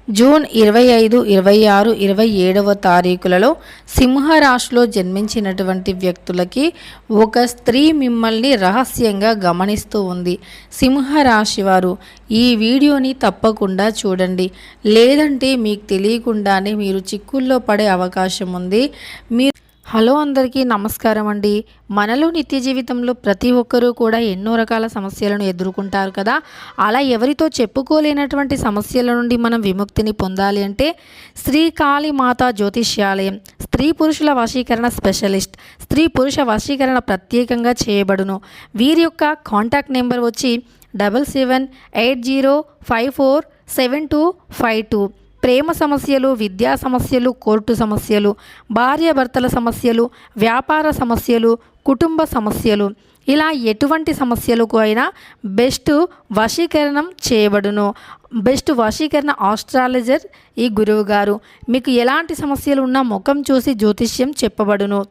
June 25, 26, 27వ తారీఖులలో సింహరాశిలో జన్మించినటువంటి వ్యక్తులకి ఒక స్త్రీ మిమ్మల్ని రహస్యంగా గమనిస్తూ ఉంది. సింహరాశి వారు ఈ వీడియోని తప్పకుండా చూడండి, లేదంటే మీకు తెలియకుండానే మీరు చిక్కుల్లో పడే అవకాశం ఉంది. హలో అందరికీ నమస్కారం అండి. మనలో నిత్య జీవితంలో ప్రతి ఒక్కరూ కూడా ఎన్నో రకాల సమస్యలను ఎదుర్కొంటారు కదా. అలా ఎవరితో చెప్పుకోలేనటువంటి సమస్యల నుండి మనం విముక్తిని పొందాలి అంటే శ్రీ కాళీ మాతా జ్యోతిష్యాలయం స్త్రీ పురుషుల వశీకరణ స్పెషలిస్ట్, స్త్రీ పురుష వశీకరణ ప్రత్యేకంగా చేయబడును. వీరి యొక్క కాంటాక్ట్ నెంబర్ వచ్చి 7780547252. ప్రేమ సమస్యలు, విద్యా సమస్యలు, కోర్టు సమస్యలు, భార్యాభర్తల సమస్యలు, వ్యాపార సమస్యలు, కుటుంబ సమస్యలు, ఇలా ఎటువంటి సమస్యలకు అయినా బెస్ట్ వశీకరణం చేయబడును. బెస్ట్ వశీకరణ ఆస్ట్రాలజర్ ఈ గురువు గారు. మీకు ఎలాంటి సమస్యలు ఉన్నా ముఖం చూసి జ్యోతిష్యం చెప్పబడును.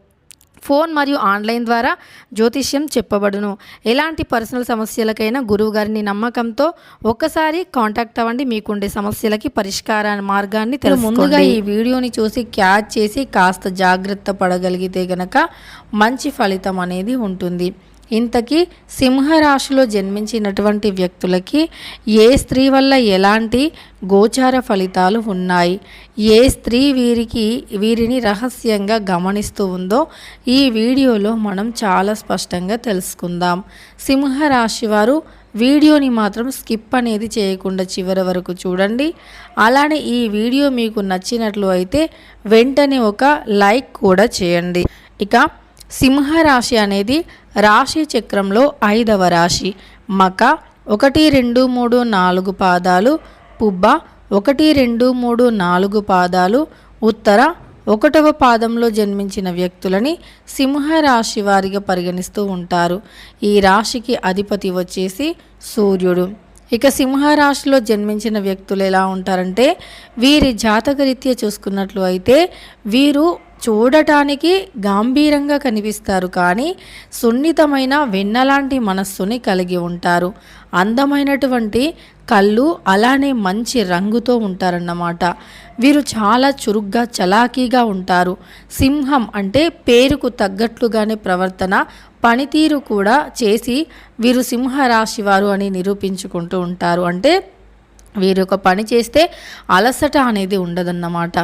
ఫోన్ మరియు ఆన్లైన్ ద్వారా జ్యోతిష్యం చెప్పబడును. ఎలాంటి పర్సనల్ సమస్యలకైనా గురువుగారిని నమ్మకంతో ఒక్కసారి కాంటాక్ట్ అవ్వండి. మీకుండే సమస్యలకి పరిష్కార మార్గాన్ని ముందుగా ఈ వీడియోని చూసి క్యాచ్ చేసి కాస్త జాగ్రత్త పడగలిగితే గనక మంచి ఫలితం అనేది ఉంటుంది. ఇంతకీ సింహరాశిలో జన్మించినటువంటి వ్యక్తులకి ఏ స్త్రీ వల్ల ఎలాంటి గోచార ఫలితాలు ఉన్నాయి, ఏ స్త్రీ వీరిని రహస్యంగా గమనిస్తూ ఉందో ఈ వీడియోలో మనం చాలా స్పష్టంగా తెలుసుకుందాం. సింహరాశి వారు వీడియోని మాత్రం స్కిప్ అనేది చేయకుండా చివరి వరకు చూడండి. అలానే ఈ వీడియో మీకు నచ్చినట్లు అయితే వెంటనే ఒక లైక్ కూడా చేయండి. ఇక సింహరాశి అనేది రాశి చక్రంలో 5వ రాశి. మక 1, 2, 3, 4 పాదాలు, పుబ్బ 1, 2, 3, 4 పాదాలు, ఉత్తర 1వ పాదంలో జన్మించిన వ్యక్తులని సింహరాశి వారిగా పరిగణిస్తూ ఉంటారు. ఈ రాశికి అధిపతి వచ్చేసి సూర్యుడు. ఇక సింహరాశిలో జన్మించిన వ్యక్తులు ఎలా ఉంటారంటే వీరి జాతకరీత్యా చూసుకున్నట్లు అయితే వీరు చూడటానికి గంభీరంగా కనిపిస్తారు, కానీ సున్నితమైన వెన్నలాంటి మనస్సుని కలిగి ఉంటారు. అందమైనటువంటి కళ్ళు, అలానే మంచి రంగుతో ఉంటారన్నమాట. వీరు చాలా చురుగ్గా చలాకీగా ఉంటారు. సింహం అంటే పేరుకు తగ్గట్లుగానే ప్రవర్తన, పనితీరు కూడా చేసి వీరు సింహరాశి వారు అని నిరూపించుకుంటూ ఉంటారు. అంటే వీరు ఒక పని చేస్తే అలసట అనేది ఉండదన్నమాట.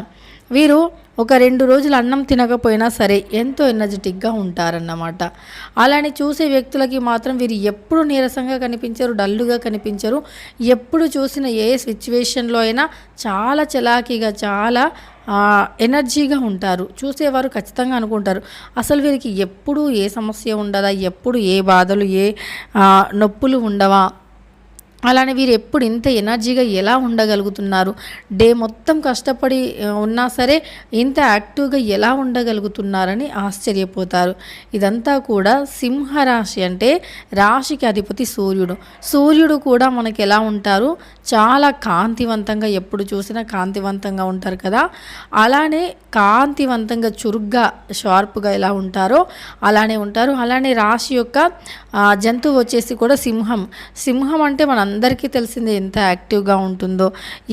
వీరు ఒక 2 రోజులు అన్నం తినకపోయినా సరే ఎంతో ఎనర్జెటిక్గా ఉంటారన్నమాట. అలానే చూసే వ్యక్తులకి మాత్రం వీరు ఎప్పుడు నీరసంగా కనిపించరు, డల్లుగా కనిపించరు. ఎప్పుడు చూసిన ఏ సిచ్యువేషన్లో అయినా చాలా చలాకీగా, చాలా ఎనర్జీగా ఉంటారు. చూసేవారు ఖచ్చితంగా అనుకుంటారు అసలు వీరికి ఎప్పుడు ఏ సమస్య ఉండదా, ఎప్పుడు ఏ బాధలు, ఏ నొప్పులు ఉండవా, అలానే వీరు ఎప్పుడు ఇంత ఎనర్జీగా ఎలా ఉండగలుగుతున్నారు, డే మొత్తం కష్టపడి ఉన్నా సరే ఇంత యాక్టివ్గా ఎలా ఉండగలుగుతున్నారని ఆశ్చర్యపోతారు. ఇదంతా కూడా సింహరాశి అంటే రాశికి అధిపతి సూర్యుడు. సూర్యుడు కూడా మనకి ఎలా ఉంటారు, చాలా కాంతివంతంగా, ఎప్పుడు చూసినా కాంతివంతంగా ఉంటారు కదా. అలానే కాంతివంతంగా, చురుగ్గా, షార్ప్గా ఎలా ఉంటారో అలానే ఉంటారు. అలానే రాశి యొక్క జంతువు వచ్చేసి కూడా సింహం. సింహం అంటే అందరికీ తెలిసిందే ఎంత యాక్టివ్గా ఉంటుందో,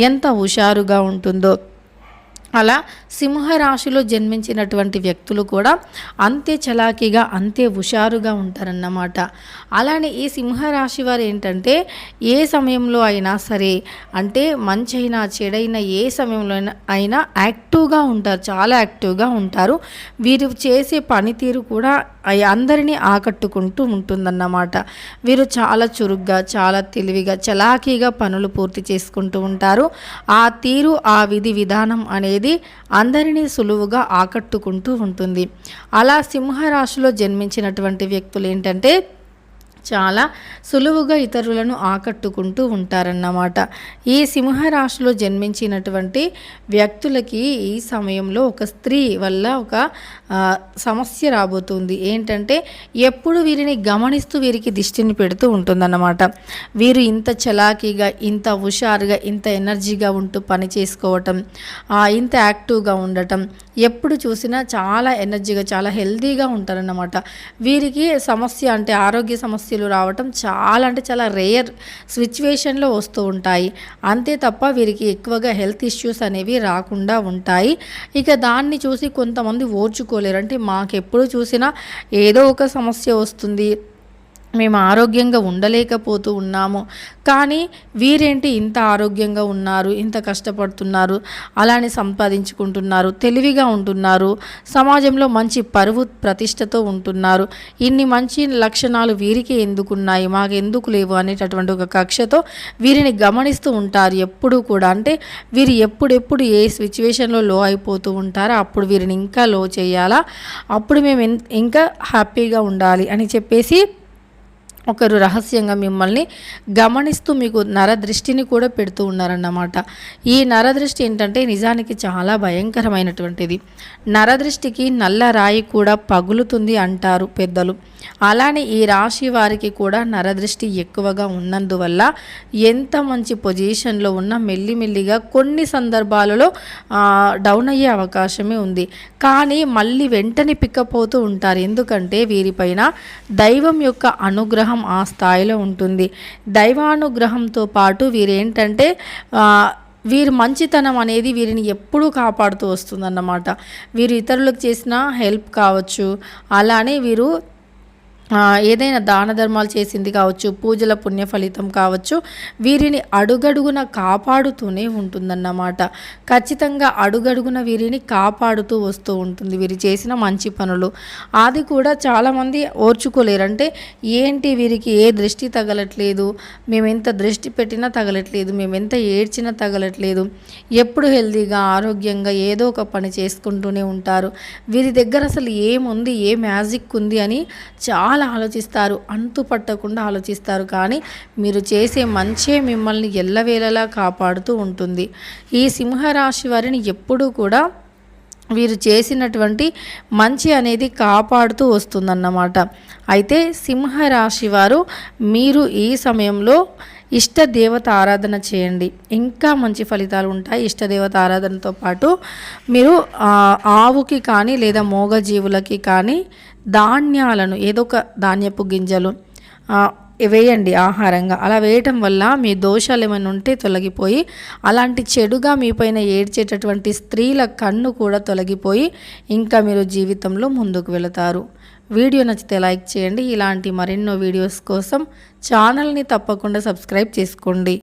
ఎంత హుషారుగా ఉంటుందో. అలా సింహరాశిలో జన్మించినటువంటి వ్యక్తులు కూడా అంతే చలాకీగా, అంతే హుషారుగా ఉంటారన్నమాట. అలానే ఈ సింహరాశి వారు ఏంటంటే ఏ సమయంలో అయినా సరే, అంటే మంచైనా చెడైనా ఏ సమయంలో అయినా యాక్టివ్గా ఉంటారు, చాలా యాక్టివ్గా ఉంటారు. వీరు చేసే పనితీరు కూడా అందరినీ ఆకట్టుకుంటూ ఉంటుందన్నమాట. వీరు చాలా చురుగ్గా, చాలా తెలివిగా, చలాకీగా పనులు పూర్తి చేసుకుంటూ ఉంటారు. ఆ తీరు, ఆ విధి విధానం అనేది అందరినీ సులువుగా ఆకట్టుకుంటూ ఉంటుంది. అలా సింహరాశిలో జన్మించినటువంటి వ్యక్తులు ఏంటంటే చాలా సులువుగా ఇతరులను ఆకట్టుకుంటూ ఉంటారన్నమాట. ఈ సింహరాశిలో జన్మించినటువంటి వ్యక్తులకి ఈ సమయంలో ఒక స్త్రీ వల్ల ఒక సమస్య రాబోతుంది. ఏంటంటే ఎప్పుడు వీరిని గమనిస్తూ వీరికి దిష్టిని పెడుతూ ఉంటుందన్నమాట. వీరు ఇంత చలాకీగా, ఇంత హుషారుగా, ఇంత ఎనర్జీగా ఉంటూ పని చేసుకోవటం, ఇంత యాక్టివ్గా ఉండటం, ఎప్పుడు చూసినా చాలా ఎనర్జీగా, చాలా హెల్తీగా ఉంటారన్నమాట. వీరికి సమస్య అంటే ఆరోగ్య సమస్యలు రావటం చాలా అంటే చాలా రేర్ సిచ్యువేషన్లో వస్తూ ఉంటాయి. అంతే తప్ప వీరికి ఎక్కువగా హెల్త్ ఇష్యూస్ అనేవి రాకుండా ఉంటాయి. ఇక దాన్ని చూసి కొంతమంది ఓర్చుకోలేరు. అంటే మాకెప్పుడు చూసినా ఏదో ఒక సమస్య వస్తుంది, మేము ఆరోగ్యంగా ఉండలేకపోతూ ఉన్నాము, కానీ వీరేంటి ఇంత ఆరోగ్యంగా ఉన్నారు, ఇంత కష్టపడుతున్నారు, అలానే సంపాదించుకుంటున్నారు, తెలివిగా ఉంటున్నారు, సమాజంలో మంచి పరువు ప్రతిష్టతో ఉంటున్నారు, ఇన్ని మంచి లక్షణాలు వీరికి ఎందుకున్నాయి, మాకు ఎందుకు లేవు అనేటటువంటి ఒక కక్షతో వీరిని గమనిస్తూ ఉంటారు ఎప్పుడూ కూడా. అంటే వీరు ఎప్పుడెప్పుడు ఏ సిచ్యువేషన్లో లో అయిపోతూ ఉంటారో అప్పుడు వీరిని ఇంకా లో చేయాలా, అప్పుడు మేము ఇంకా హ్యాపీగా ఉండాలి అని చెప్పేసి ఒకరు రహస్యంగా మిమ్మల్ని గమనిస్తూ మీకు నరదృష్టిని కూడా పెడుతూ ఉన్నారన్నమాట. ఈ నరదృష్టి ఏంటంటే నిజానికి చాలా భయంకరమైనటువంటిది. నరదృష్టికి నల్ల రాయి కూడా పగులుతుంది అంటారు పెద్దలు. అలానే ఈ రాశి వారికి కూడా నరదృష్టి ఎక్కువగా ఉన్నందువల్ల ఎంత మంచి పొజిషన్లో ఉన్నా మెల్లిమెల్లిగా కొన్ని సందర్భాలలో డౌన్ అయ్యే అవకాశమే ఉంది. కానీ మళ్ళీ వెంటనే పికప్ అవుతూ ఉంటారు. ఎందుకంటే వీరిపైన దైవం యొక్క అనుగ్రహం ఆ స్థాయిలో ఉంటుంది. దైవానుగ్రహంతో పాటు వీరేంటంటే వీరి మంచితనం అనేది వీరిని ఎప్పుడూ కాపాడుతూ వస్తుందన్నమాట. వీరు ఇతరులకు చేసిన హెల్ప్ కావచ్చు, అలానే వీరు ఏదైనా దాన ధర్మాలు చేసింది కావచ్చు, పూజల పుణ్య ఫలితం కావచ్చు, వీరిని అడుగడుగున కాపాడుతూనే ఉంటుందన్నమాట. ఖచ్చితంగా అడుగడుగున వీరిని కాపాడుతూ వస్తూ ఉంటుంది వీరు చేసిన మంచి పనులు. అది కూడా చాలామంది ఓర్చుకోలేరు. అంటే ఏంటి వీరికి ఏ దృష్టి తగలట్లేదు, మేము ఎంత దృష్టి పెట్టినా తగలట్లేదు, మేము ఎంత ఏడ్చినా తగలట్లేదు, ఎప్పుడు హెల్తీగా ఆరోగ్యంగా ఏదో ఒక పని చేసుకుంటూనే ఉంటారు, వీరి దగ్గర అసలు ఏముంది, ఏ మ్యాజిక్ ఉంది అని చాలా ఆలోచిస్తారు, అంతు పట్టకుండా ఆలోచిస్తారు. కానీ మీరు చేసే మంచే మిమ్మల్ని ఎల్లవేళలా కాపాడుతూ ఉంటుంది. ఈ సింహరాశి వారిని ఎప్పుడూ కూడా వీరు చేసినటువంటి మంచి అనేది కాపాడుతూ వస్తుందన్నమాట. అయితే సింహరాశి వారు మీరు ఈ సమయంలో ఇష్టదేవత ఆరాధన చేయండి, ఇంకా మంచి ఫలితాలు ఉంటాయి. ఇష్టదేవత ఆరాధనతో పాటు మీరు ఆవుకి కానీ లేదా మూగజీవులకి కానీ ధాన్యాలను ఏదో ఒక ధాన్యపు గింజలు వేయండి ఆహారంగా. అలా వేయటం వల్ల మీ దోషాలు ఏమైనా ఉంటే తొలగిపోయి, అలాంటి చెడుగా మీపైన ఏడ్చేటటువంటి స్త్రీల కన్ను కూడా తొలగిపోయి ఇంకా మీరు జీవితంలో ముందుకు వెళతారు. వీడియో నచ్చితే లైక్ చేయండి. ఇలాంటి మరెన్నో వీడియోస్ కోసం ఛానల్ని తప్పకుండా సబ్స్క్రైబ్ చేసుకోండి.